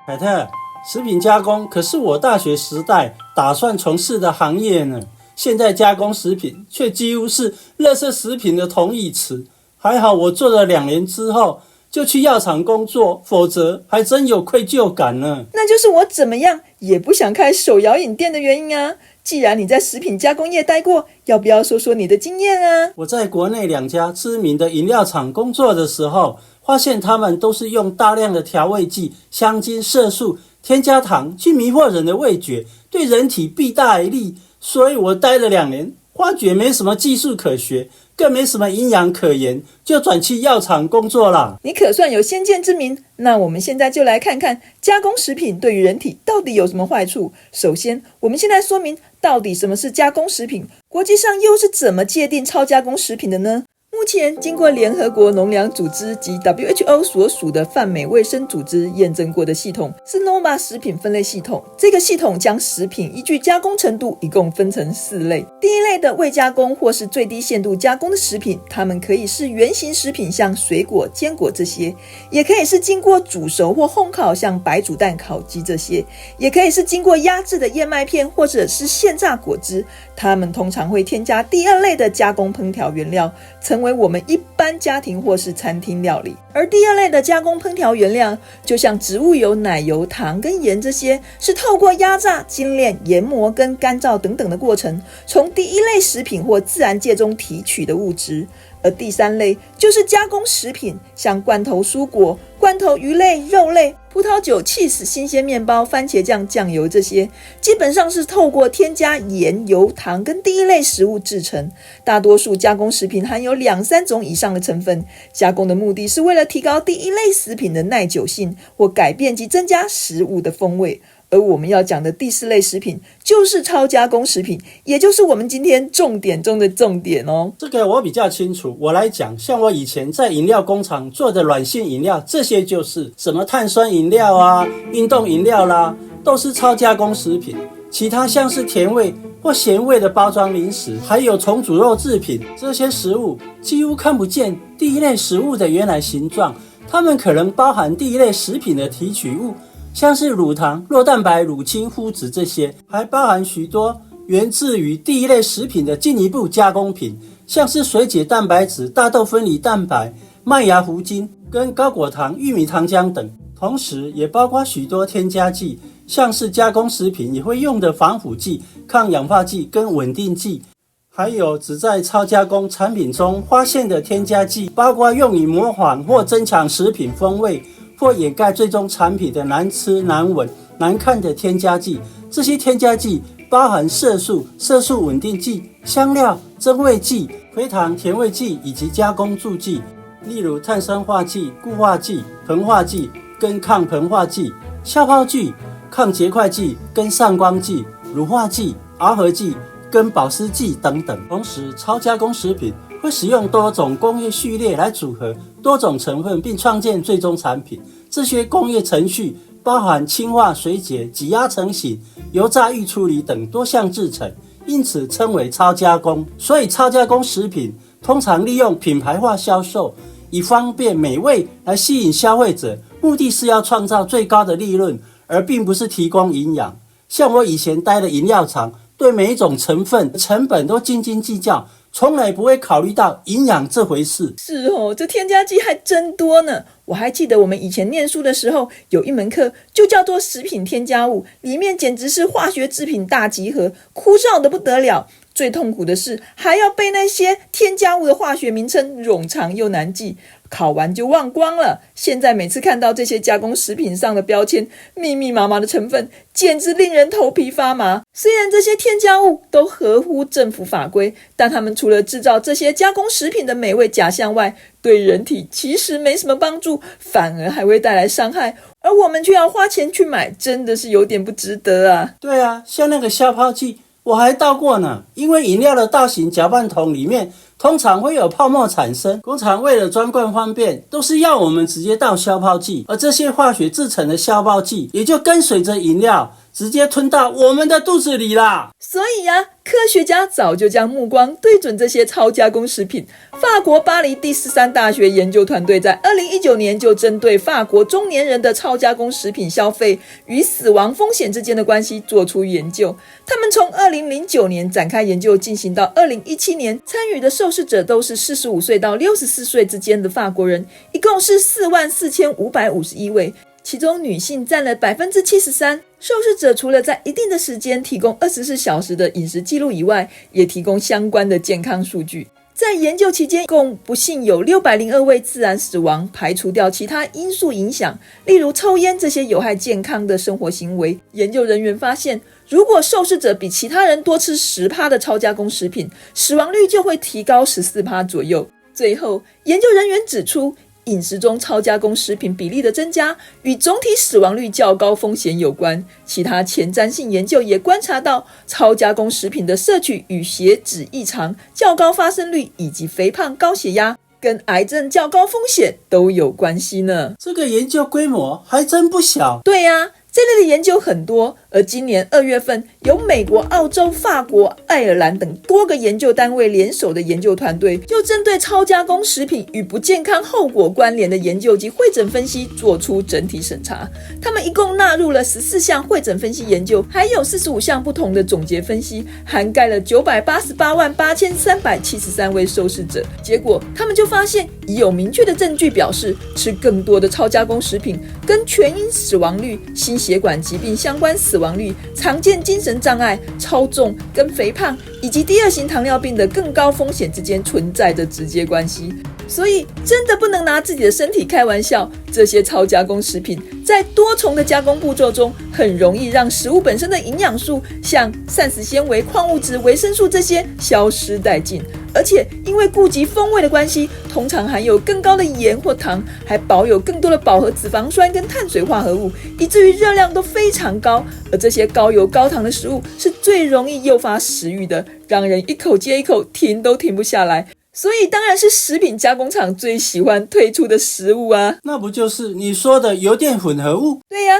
凯特，食品加工可是我大学时代打算从事的行业呢，现在加工食品却几乎是垃圾食品的同义词。还好我做了2年之后就去药厂工作，否则还真有愧疚感呢。那就是我怎么样也不想开手摇饮店的原因啊。既然你在食品加工业待过，要不要说说你的经验啊？我在国内2家知名的饮料厂工作的时候，发现他们都是用大量的调味剂、香精、色素、添加糖去迷惑人的味觉，对人体弊大于利。所以我待了2年，发觉没什么技术可学，更没什么营养可言，就转去药厂工作了。你可算有先见之明。那我们现在就来看看加工食品对于人体到底有什么坏处。首先，我们先来说明到底什么是加工食品，国际上又是怎么界定超加工食品的呢？目前经过联合国农粮组织及 WHO 所属的泛美卫生组织验证过的系统是 NOVA 食品分类系统。这个系统将食品依据加工程度一共分成4类。第一类的未加工或是最低限度加工的食品，它们可以是原型食品，像水果、坚果这些，也可以是经过煮熟或烘烤，像白煮蛋、烤鸡这些，也可以是经过压制的燕麦片或者是现榨果汁。它们通常会添加第2类的加工烹调原料，成为我们一般家庭或是餐厅料理。而第2类的加工烹调原料，就像植物油、奶油、糖跟盐这些，是透过压榨、精炼、研磨跟干燥等等的过程，从第1类食品或自然界中提取的物质。而第3类就是加工食品，像罐头蔬果、罐头鱼类、肉类、葡萄酒、起司、新鲜面包、番茄酱、酱油这些，基本上是透过添加盐、油、糖跟第1类食物制成。大多数加工食品含有2-3种以上的成分，加工的目的是为了提高第1类食品的耐久性，或改变及增加食物的风味。而我们要讲的第4类食品就是超加工食品，也就是我们今天重点中的重点哦。这个我比较清楚，我来讲，像我以前在饮料工厂做的软性饮料，这些就是什么碳酸饮料啊、运动饮料啦，都是超加工食品。其他像是甜味或咸味的包装零食，还有重组肉制品，这些食物几乎看不见第1类食物的原来形状，它们可能包含第1类食品的提取物，像是乳糖、酪蛋白、乳清、麸质这些，还包含许多源自于第1类食品的进一步加工品，像是水解蛋白质、大豆分离蛋白、麦芽糊精跟高果糖、玉米糖浆等。同时也包括许多添加剂，像是加工食品也会用的防腐剂、抗氧化剂跟稳定剂，还有只在超加工产品中发现的添加剂，包括用以模仿或增强食品风味，或掩盖最终产品的难吃、难闻、难看的添加剂。这些添加剂包含色素、色素稳定剂、香料、增味剂、回糖、甜味剂以及加工助剂，例如碳酸化剂、固化剂、硼化剂跟抗硼化剂、消泡剂、抗结块剂跟上光剂、乳化剂、螯合剂跟保湿剂等等。同时，超加工食品会使用多种工业序列来组合多种成分，并创建最终产品。这些工业程序包含氢化、水解、挤压成型、油炸、预处理等多项制成，因此称为超加工。所以超加工食品通常利用品牌化销售，以方便美味来吸引消费者，目的是要创造最高的利润，而并不是提供营养。像我以前待的饮料厂，对每一种成分成本都斤斤计较，从来不会考虑到营养这回事。是哦，这添加剂还真多呢。我还记得我们以前念书的时候，有一门课就叫做食品添加物，里面简直是化学制品大集合，枯燥的不得了。最痛苦的是还要背那些添加物的化学名称，冗长又难记，考完就忘光了。现在每次看到这些加工食品上的标签，密密麻麻的成分，简直令人头皮发麻。虽然这些添加物都合乎政府法规，但他们除了制造这些加工食品的美味假象外，对人体其实没什么帮助，反而还会带来伤害，而我们却要花钱去买，真的是有点不值得啊。对啊，像那个消泡剂我还倒过呢，因为饮料的大型搅拌桶里面通常会有泡沫产生，工厂为了装罐方便，都是要我们直接倒消泡剂，而这些化学制成的消泡剂也就跟随着饮料直接吞到我们的肚子里啦。所以啊，科学家早就将目光对准这些超加工食品。法国巴黎第13大学研究团队在2019年就针对法国中年人的超加工食品消费与死亡风险之间的关系做出研究。他们从2009年展开研究，进行到2017年，参与的受试者都是45岁到64岁之间的法国人，一共是44551位。其中女性占了 73%， 受试者除了在一定的时间提供24小时的饮食记录以外，也提供相关的健康数据。在研究期间，共不幸有602位自然死亡，排除掉其他因素影响，例如抽烟这些有害健康的生活行为。研究人员发现，如果受试者比其他人多吃 10% 的超加工食品，死亡率就会提高 14% 左右。最后，研究人员指出，饮食中超加工食品比例的增加与总体死亡率较高风险有关。其他前瞻性研究也观察到，超加工食品的摄取与血脂异常、较高发生率以及肥胖、高血压跟癌症较高风险都有关系呢。这个研究规模还真不小。对啊，这类的研究很多，而今年2月份，由美国、澳洲、法国、爱尔兰等多个研究单位联手的研究团队，就针对超加工食品与不健康后果关联的研究及汇诊分析做出整体审查。他们一共纳入了14项汇诊分析研究，还有45项不同的总结分析，涵盖了9888373位受试者。结果，他们就发现，已有明确的证据表示，吃更多的超加工食品跟全因死亡率、心血管疾病相关死亡率、常见精神障碍、超重跟肥胖以及第2型糖尿病的更高风险之间存在着直接关系。所以真的不能拿自己的身体开玩笑，这些超加工食品在多重的加工步骤中，很容易让食物本身的营养素，像膳食纤维、矿物质、维生素这些消失殆尽。而且因为顾及风味的关系，通常含有更高的盐或糖，还保有更多的饱和脂肪酸跟碳水化合物，以至于热量都非常高。而这些高油高糖的食物是最容易诱发食欲的，让人一口接一口，停都停不下来。所以当然是食品加工厂最喜欢推出的食物啊。那不就是你说的油电混合物？对呀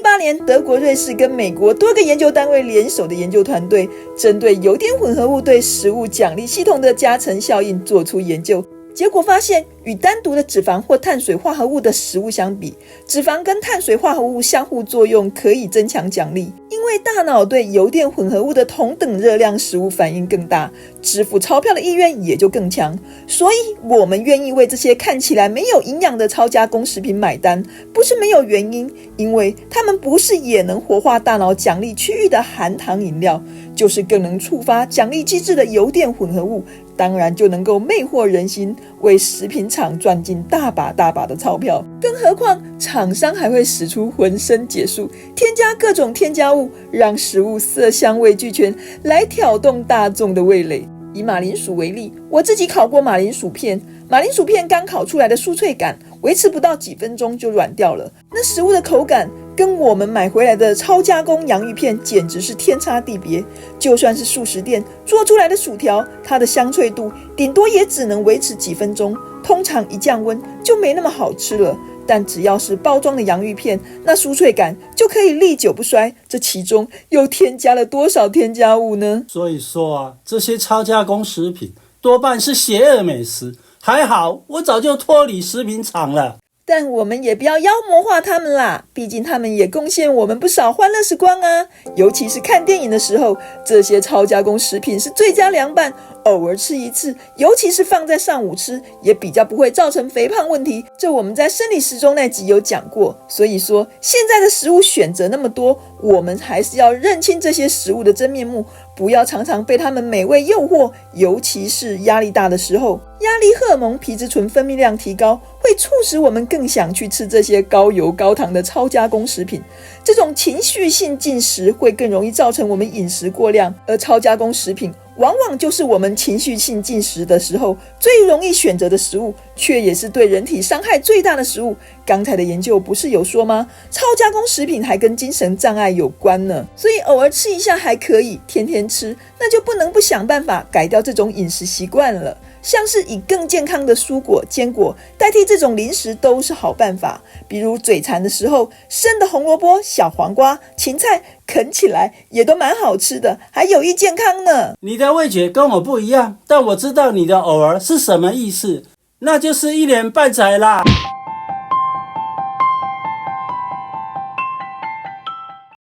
，2018年德国、瑞士跟美国多个研究单位联手的研究团队，针对油电混合物对食物奖励系统的加成效应做出研究。结果发现，与单独的脂肪或碳水化合物的食物相比，脂肪跟碳水化合物相互作用可以增强奖励，因为大脑对油电混合物的同等热量食物反应更大，支付钞票的意愿也就更强。所以我们愿意为这些看起来没有营养的超加工食品买单，不是没有原因，因为它们不是也能活化大脑奖励区域的含糖饮料，就是更能触发奖励机制的油电混合物，当然就能够魅惑人心，为食品厂赚进大把大把的钞票。更何况厂商还会使出浑身解数，添加各种添加物，让食物色香味俱全，来挑动大众的味蕾。以马铃薯为例，我自己烤过马铃薯片，马铃薯片刚烤出来的酥脆感，维持不到几分钟就软掉了。那食物的口感跟我们买回来的超加工洋芋片简直是天差地别。就算是素食店做出来的薯条，它的香脆度顶多也只能维持几分钟，通常一降温就没那么好吃了。但只要是包装的洋芋片，那酥脆感就可以历久不衰。这其中又添加了多少添加物呢？所以说啊，这些超加工食品多半是邪恶美食。还好我早就脱离食品厂了。但我们也不要妖魔化他们啦，毕竟他们也贡献我们不少欢乐时光啊。尤其是看电影的时候，这些超加工食品是最佳凉拌，偶尔吃一次，尤其是放在上午吃，也比较不会造成肥胖问题。这我们在生理时钟那集有讲过。所以说，现在的食物选择那么多，我们还是要认清这些食物的真面目，不要常常被他们美味诱惑，尤其是压力大的时候。压力荷尔蒙皮质醇分泌量提高，会促使我们更想去吃这些高油高糖的超加工食品。这种情绪性进食会更容易造成我们饮食过量，而超加工食品往往就是我们情绪性进食的时候最容易选择的食物，却也是对人体伤害最大的食物。刚才的研究不是有说吗？超加工食品还跟精神障碍有关呢。所以偶尔吃一下还可以，天天吃那就不能不想办法改掉这种饮食习惯了。像是以更健康的蔬果、坚果代替这种零食都是好办法。比如嘴馋的时候，生的红萝卜、小黄瓜、芹菜啃起来也都蛮好吃的，还有益健康呢。你的味觉跟我不一样，但我知道你的偶尔是什么意思，那就是一年半载啦。